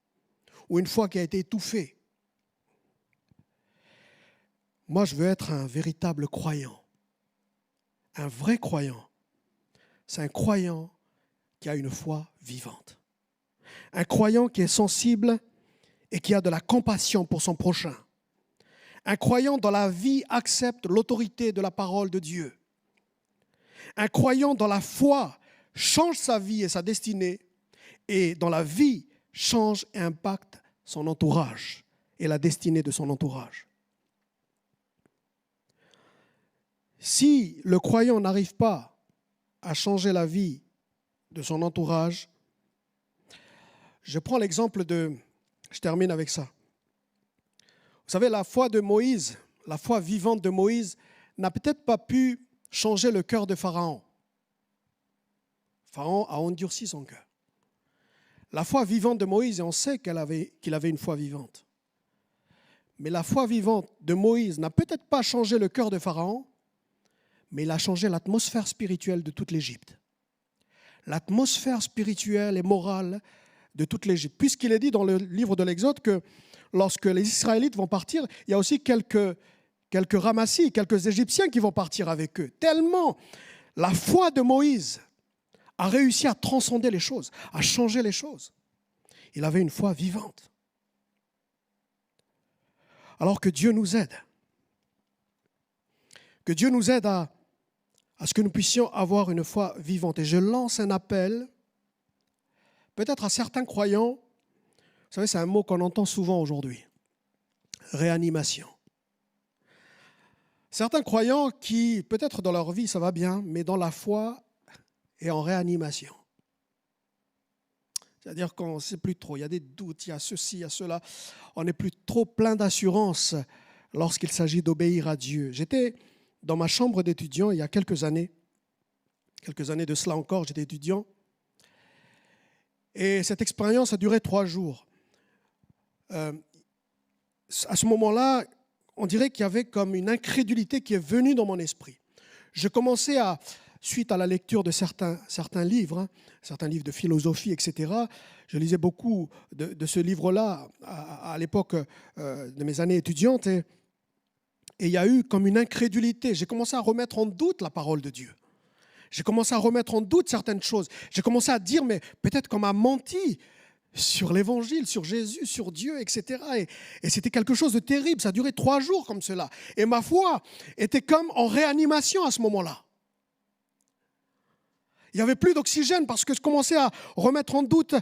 ou une foi qui a été étouffée. Moi, je veux être un véritable croyant. Un vrai croyant. C'est un croyant qui a une foi vivante. Un croyant qui est sensible et qui a de la compassion pour son prochain. Un croyant dans la vie accepte l'autorité de la parole de Dieu. Un croyant dans la foi change sa vie et sa destinée, et dans la vie, change et impacte son entourage et la destinée de son entourage. Si le croyant n'arrive pas à changer la vie de son entourage, je prends l'exemple je termine avec ça. Vous savez, la foi de Moïse, la foi vivante de Moïse, n'a peut-être pas pu changer le cœur de Pharaon. Pharaon a endurci son cœur. La foi vivante de Moïse, et on sait qu'il avait une foi vivante. Mais la foi vivante de Moïse n'a peut-être pas changé le cœur de Pharaon, mais il a changé l'atmosphère spirituelle de toute l'Égypte. L'atmosphère spirituelle et morale de toute l'Égypte. Puisqu'il est dit dans le livre de l'Exode que lorsque les Israélites vont partir, il y a aussi quelques ramassis, quelques Égyptiens qui vont partir avec eux. Tellement la foi de Moïse a réussi à transcender les choses, à changer les choses. Il avait une foi vivante. Alors que Dieu nous aide. Que Dieu nous aide à ce que nous puissions avoir une foi vivante. Et je lance un appel, peut-être à certains croyants. Vous savez, c'est un mot qu'on entend souvent aujourd'hui. Réanimation. Certains croyants qui, peut-être dans leur vie, ça va bien, mais dans la foi et en réanimation. C'est-à-dire qu'on ne sait plus trop, il y a des doutes, il y a ceci, il y a cela. On n'est plus trop plein d'assurance lorsqu'il s'agit d'obéir à Dieu. J'étais dans ma chambre d'étudiant il y a quelques années de cela encore, j'étais étudiant. Et cette expérience a duré 3 jours. À ce moment-là, on dirait qu'il y avait comme une incrédulité qui est venue dans mon esprit. Je commençais suite à la lecture de certains livres, certains livres de philosophie, etc., je lisais beaucoup de ce livre-là à l'époque de mes années étudiantes, et il y a eu comme une incrédulité. J'ai commencé à remettre en doute la parole de Dieu. J'ai commencé à remettre en doute certaines choses. J'ai commencé à dire, mais peut-être qu'on m'a menti sur l'Évangile, sur Jésus, sur Dieu, etc. Et c'était quelque chose de terrible. Ça a duré 3 jours comme cela. Et ma foi était comme en réanimation à ce moment-là. Il n'y avait plus d'oxygène parce que je commençais à remettre en doute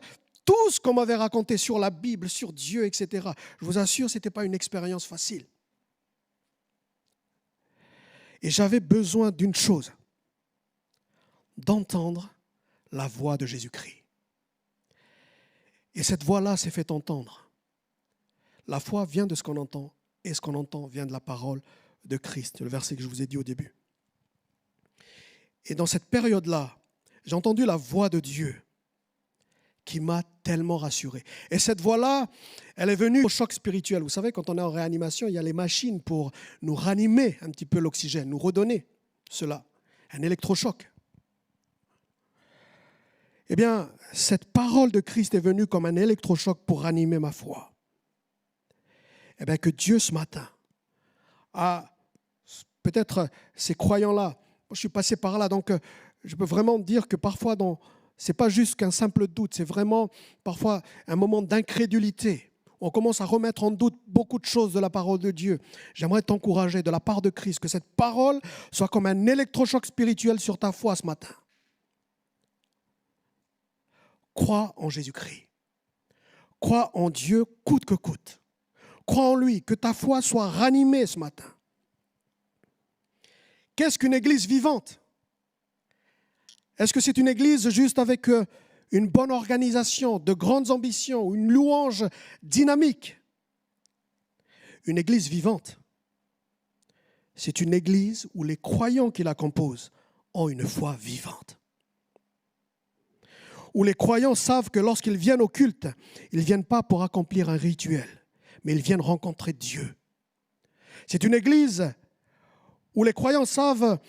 tout ce qu'on m'avait raconté sur la Bible, sur Dieu, etc. Je vous assure, ce n'était pas une expérience facile. Et j'avais besoin d'une chose, d'entendre la voix de Jésus-Christ. Et cette voix-là s'est fait entendre. La foi vient de ce qu'on entend, et ce qu'on entend vient de la parole de Christ, le verset que je vous ai dit au début. Et dans cette période-là, j'ai entendu la voix de Dieu qui m'a tellement rassuré. Et cette voix-là, elle est venue au choc spirituel. Vous savez, quand on est en réanimation, il y a les machines pour nous ranimer un petit peu l'oxygène, nous redonner cela, un électrochoc. Eh bien, cette parole de Christ est venue comme un électrochoc pour ranimer ma foi. Eh bien, que Dieu ce matin a peut-être ces croyants-là. Moi, je suis passé par là, donc je peux vraiment dire que parfois, ce n'est pas juste qu'un simple doute, c'est vraiment parfois un moment d'incrédulité. On commence à remettre en doute beaucoup de choses de la parole de Dieu. J'aimerais t'encourager de la part de Christ que cette parole soit comme un électrochoc spirituel sur ta foi ce matin. Crois en Jésus-Christ. Crois en Dieu coûte que coûte. Crois en lui, que ta foi soit ranimée ce matin. Qu'est-ce qu'une église vivante ? Est-ce que c'est une église juste avec une bonne organisation, de grandes ambitions, une louange dynamique ? Une église vivante, c'est une église où les croyants qui la composent ont une foi vivante. Où les croyants savent que lorsqu'ils viennent au culte, ils ne viennent pas pour accomplir un rituel, mais ils viennent rencontrer Dieu. C'est une église où les croyants savent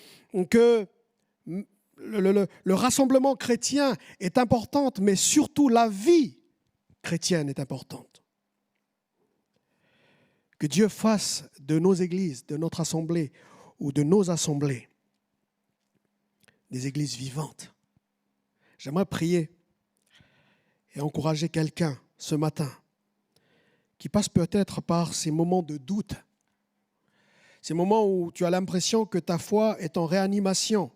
que le rassemblement chrétien est important, mais surtout la vie chrétienne est importante. Que Dieu fasse de nos églises, de notre assemblée ou de nos assemblées des églises vivantes. J'aimerais prier et encourager quelqu'un ce matin qui passe peut-être par ces moments de doute, ces moments où tu as l'impression que ta foi est en réanimation,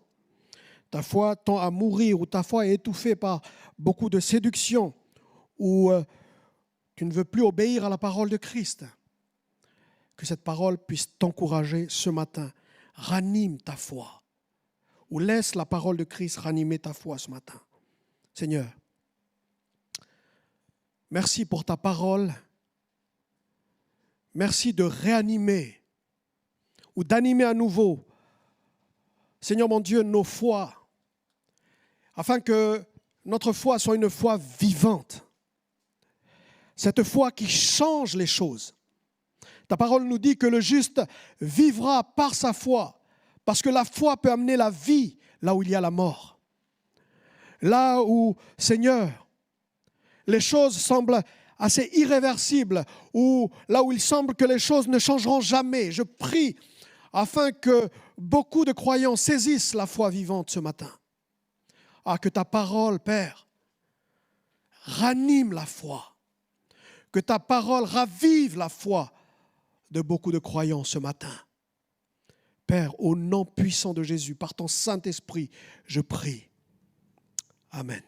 ta foi tend à mourir, ou ta foi est étouffée par beaucoup de séduction, ou tu ne veux plus obéir à la parole de Christ. Que cette parole puisse t'encourager ce matin. Ranime ta foi, ou laisse la parole de Christ ranimer ta foi ce matin. Seigneur, merci pour ta parole. Merci de réanimer ou d'animer à nouveau, Seigneur mon Dieu, nos foi, afin que notre foi soit une foi vivante. Cette foi qui change les choses. Ta parole nous dit que le juste vivra par sa foi, parce que la foi peut amener la vie là où il y a la mort. Là où, Seigneur, les choses semblent assez irréversibles, ou là où il semble que les choses ne changeront jamais. Je prie afin que beaucoup de croyants saisissent la foi vivante ce matin. Ah, que ta parole, Père, ranime la foi. Que ta parole ravive la foi de beaucoup de croyants ce matin. Père, au nom puissant de Jésus, par ton Saint-Esprit, je prie. Amen.